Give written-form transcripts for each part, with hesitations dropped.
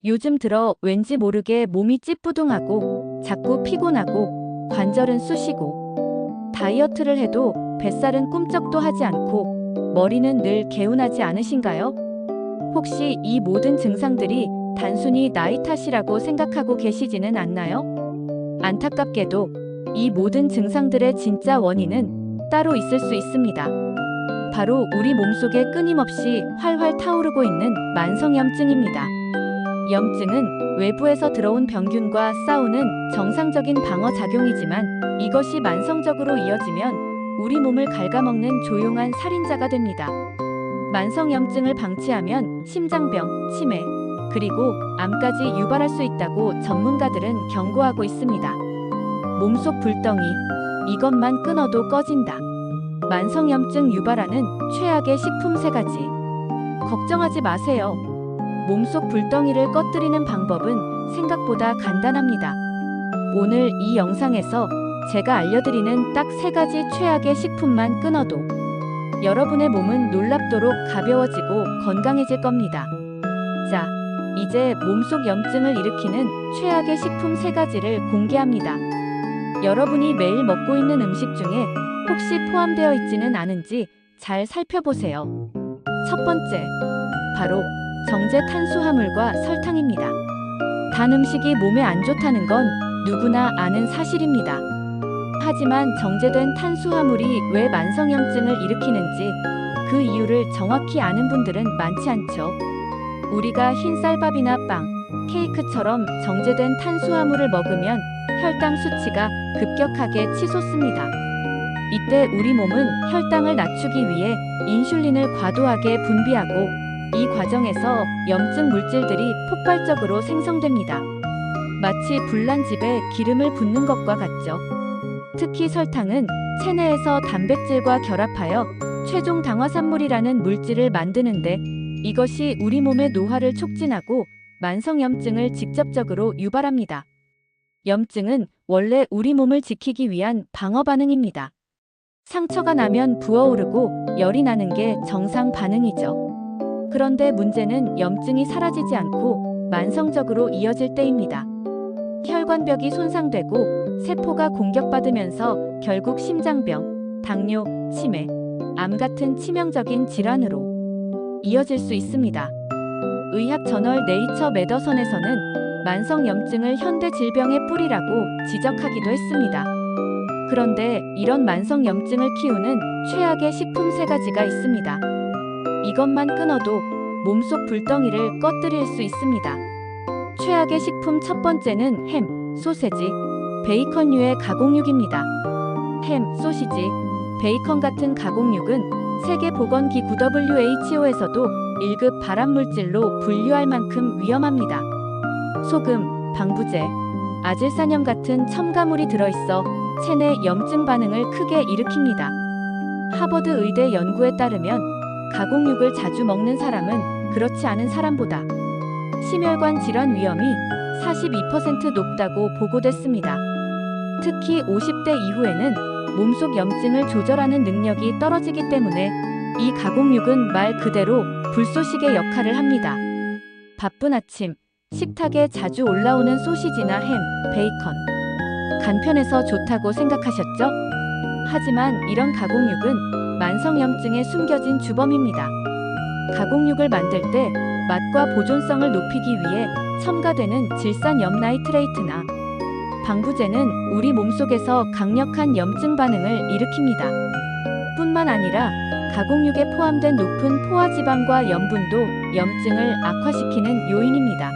요즘 들어 왠지 모르게 몸이 찌뿌둥하고 자꾸 피곤하고 관절은 쑤시고 다이어트를 해도 뱃살은 꿈쩍도 하지 않고 머리는 늘 개운하지 않으신가요? 혹시 이 모든 증상들이 단순히 나이 탓이라고 생각하고 계시지는 않나요? 안타깝게도 이 모든 증상들의 진짜 원인은 따로 있을 수 있습니다. 바로 우리 몸속에 끊임없이 활활 타오르고 있는 만성염증입니다. 염증은 외부에서 들어온 병균과 싸우는 정상적인 방어작용이지만 이것이 만성적으로 이어지면 우리 몸을 갉아먹는 조용한 살인자가 됩니다. 만성염증을 방치하면 심장병, 치매, 그리고 암까지 유발할 수 있다고 전문가들은 경고하고 있습니다. 몸속 불덩이, 이것만 끊어도 꺼진다. 만성염증 유발하는 최악의 식품 3가지. 걱정하지 마세요. 몸속 불덩이를 꺼뜨리는 방법은 생각보다 간단합니다. 오늘 이 영상에서 제가 알려드리는 딱 3가지 최악의 식품만 끊어도 여러분의 몸은 놀랍도록 가벼워지고 건강해질 겁니다. 자, 이제 몸속 염증을 일으키는 최악의 식품 3가지를 공개합니다. 여러분이 매일 먹고 있는 음식 중에 혹시 포함되어 있지는 않은지 잘 살펴보세요. 첫 번째, 바로 정제 탄수화물과 설탕입니다. 단 음식이 몸에 안 좋다는 건 누구나 아는 사실입니다. 하지만 정제된 탄수화물이 왜 만성염증을 일으키는지 그 이유를 정확히 아는 분들은 많지 않죠. 우리가 흰쌀밥이나 빵, 케이크처럼 정제된 탄수화물을 먹으면 혈당 수치가 급격하게 치솟습니다. 이때 우리 몸은 혈당을 낮추기 위해 인슐린을 과도하게 분비하고 이 과정에서 염증 물질들이 폭발적으로 생성됩니다. 마치 불난 집에 기름을 붓는 것과 같죠. 특히 설탕은 체내에서 단백질과 결합하여 최종 당화산물이라는 물질을 만드는데 이것이 우리 몸의 노화를 촉진하고 만성염증을 직접적으로 유발합니다. 염증은 원래 우리 몸을 지키기 위한 방어 반응입니다. 상처가 나면 부어오르고 열이 나는 게 정상 반응이죠. 그런데 문제는 염증이 사라지지 않고 만성적으로 이어질 때입니다. 혈관벽이 손상되고 세포가 공격받으면서 결국 심장병, 당뇨, 치매, 암 같은 치명적인 질환으로 이어질 수 있습니다. 의학 저널 네이처 메더선에서는 만성염증을 현대 질병의 뿌리라고 지적하기도 했습니다. 그런데 이런 만성염증을 키우는 최악의 식품 3가지가 있습니다. 이것만 끊어도 몸속 불덩이를 꺼뜨릴 수 있습니다. 최악의 식품 첫 번째는 햄, 소세지, 베이컨류의 가공육입니다. 햄, 소시지, 베이컨 같은 가공육은 세계보건기구 WHO에서도 1급 발암물질로 분류할 만큼 위험합니다. 소금, 방부제, 아질산염 같은 첨가물이 들어있어 체내 염증 반응을 크게 일으킵니다. 하버드 의대 연구에 따르면 가공육을 자주 먹는 사람은 그렇지 않은 사람보다 심혈관 질환 위험이 42% 높다고 보고됐습니다. 특히 50대 이후에는 몸속 염증을 조절하는 능력이 떨어지기 때문에 이 가공육은 말 그대로 불쏘시개 역할을 합니다. 바쁜 아침, 식탁에 자주 올라오는 소시지나 햄, 베이컨. 간편해서 좋다고 생각하셨죠? 하지만 이런 가공육은 만성염증의 숨겨진 주범입니다. 가공육을 만들 때 맛과 보존성을 높이기 위해 첨가되는 질산염 나이트레이트나 방부제는 우리 몸속에서 강력한 염증 반응을 일으킵니다. 뿐만 아니라 가공육에 포함된 높은 포화지방과 염분도 염증을 악화시키는 요인입니다.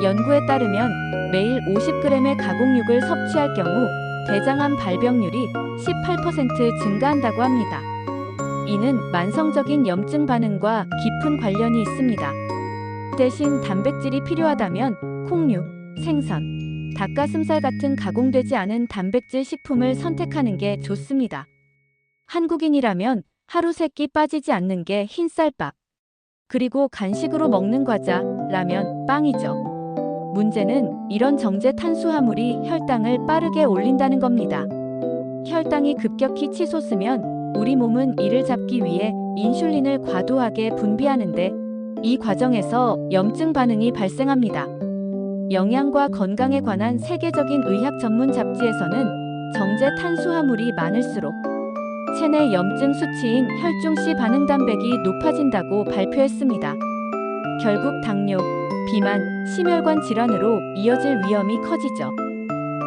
연구에 따르면 매일 50g의 가공육을 섭취할 경우 대장암 발병률이 18% 증가한다고 합니다. 이는 만성적인 염증 반응과 깊은 관련이 있습니다. 대신 단백질이 필요하다면 콩류, 생선, 닭가슴살 같은 가공되지 않은 단백질 식품을 선택하는 게 좋습니다. 한국인이라면 하루 3끼 빠지지 않는 게 흰쌀밥, 그리고 간식으로 먹는 과자, 라면, 빵이죠. 문제는 이런 정제 탄수화물이 혈당을 빠르게 올린다는 겁니다. 혈당이 급격히 치솟으면 우리 몸은 이를 잡기 위해 인슐린을 과도하게 분비하는데 이 과정에서 염증 반응이 발생합니다. 영양과 건강에 관한 세계적인 의학 전문 잡지에서는 정제 탄수화물이 많을수록 체내 염증 수치인 혈중 C 반응 단백이 높아진다고 발표했습니다. 결국 당뇨, 비만, 심혈관 질환으로 이어질 위험이 커지죠.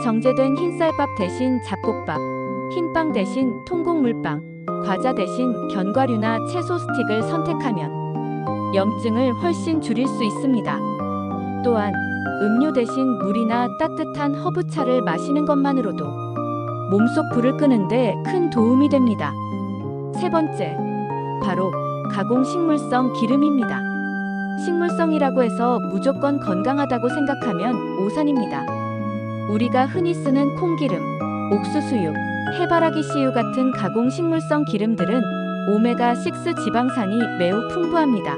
정제된 흰쌀밥 대신 잡곡밥, 흰빵 대신 통곡물빵, 과자 대신 견과류나 채소 스틱을 선택하면 염증을 훨씬 줄일 수 있습니다. 또한 음료 대신 물이나 따뜻한 허브차를 마시는 것만으로도 몸속 불을 끄는데 큰 도움이 됩니다. 세 번째, 바로 가공식물성 기름입니다. 식물성이라고 해서 무조건 건강하다고 생각하면 오산입니다. 우리가 흔히 쓰는 콩기름, 옥수수유, 해바라기 씨유 같은 가공식물성 기름들은 오메가6 지방산이 매우 풍부합니다.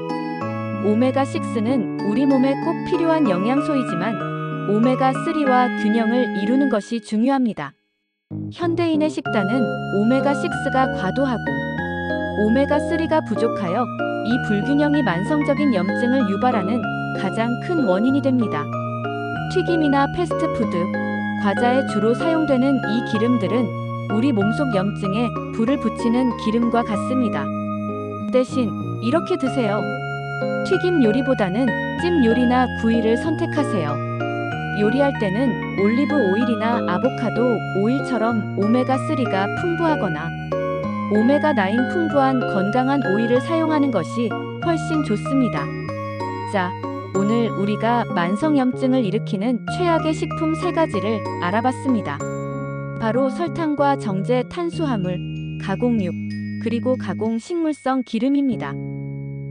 오메가6는 우리 몸에 꼭 필요한 영양소이지만 오메가3와 균형을 이루는 것이 중요합니다. 현대인의 식단은 오메가6가 과도하고 오메가3가 부족하여 이 불균형이 만성적인 염증을 유발하는 가장 큰 원인이 됩니다. 튀김이나 패스트푸드, 과자에 주로 사용되는 이 기름들은 우리 몸속 염증에 불을 붙이는 기름과 같습니다. 대신 이렇게 드세요. 튀김 요리보다는 찜 요리나 구이를 선택하세요. 요리할 때는 올리브 오일이나 아보카도 오일처럼 오메가3가 풍부하거나 오메가9 풍부한 건강한 오일을 사용하는 것이 훨씬 좋습니다. 자, 오늘 우리가 만성염증을 일으키는 최악의 식품 3가지를 알아봤습니다. 바로 설탕과 정제 탄수화물, 가공육, 그리고 가공식물성 기름입니다.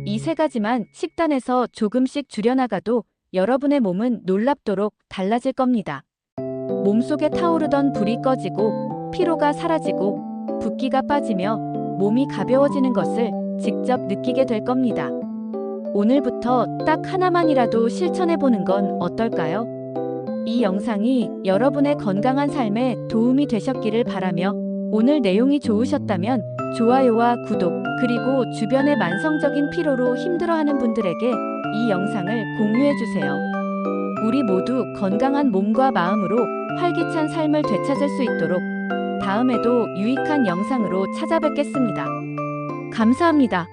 이 3가지만 식단에서 조금씩 줄여나가도 여러분의 몸은 놀랍도록 달라질 겁니다. 몸속에 타오르던 불이 꺼지고 피로가 사라지고 붓기가 빠지며 몸이 가벼워지는 것을 직접 느끼게 될 겁니다. 오늘부터 딱 하나만이라도 실천해보는 건 어떨까요? 이 영상이 여러분의 건강한 삶에 도움이 되셨기를 바라며 오늘 내용이 좋으셨다면 좋아요와 구독, 그리고 주변의 만성적인 피로로 힘들어하는 분들에게 이 영상을 공유해주세요. 우리 모두 건강한 몸과 마음으로 활기찬 삶을 되찾을 수 있도록 다음에도 유익한 영상으로 찾아뵙겠습니다. 감사합니다.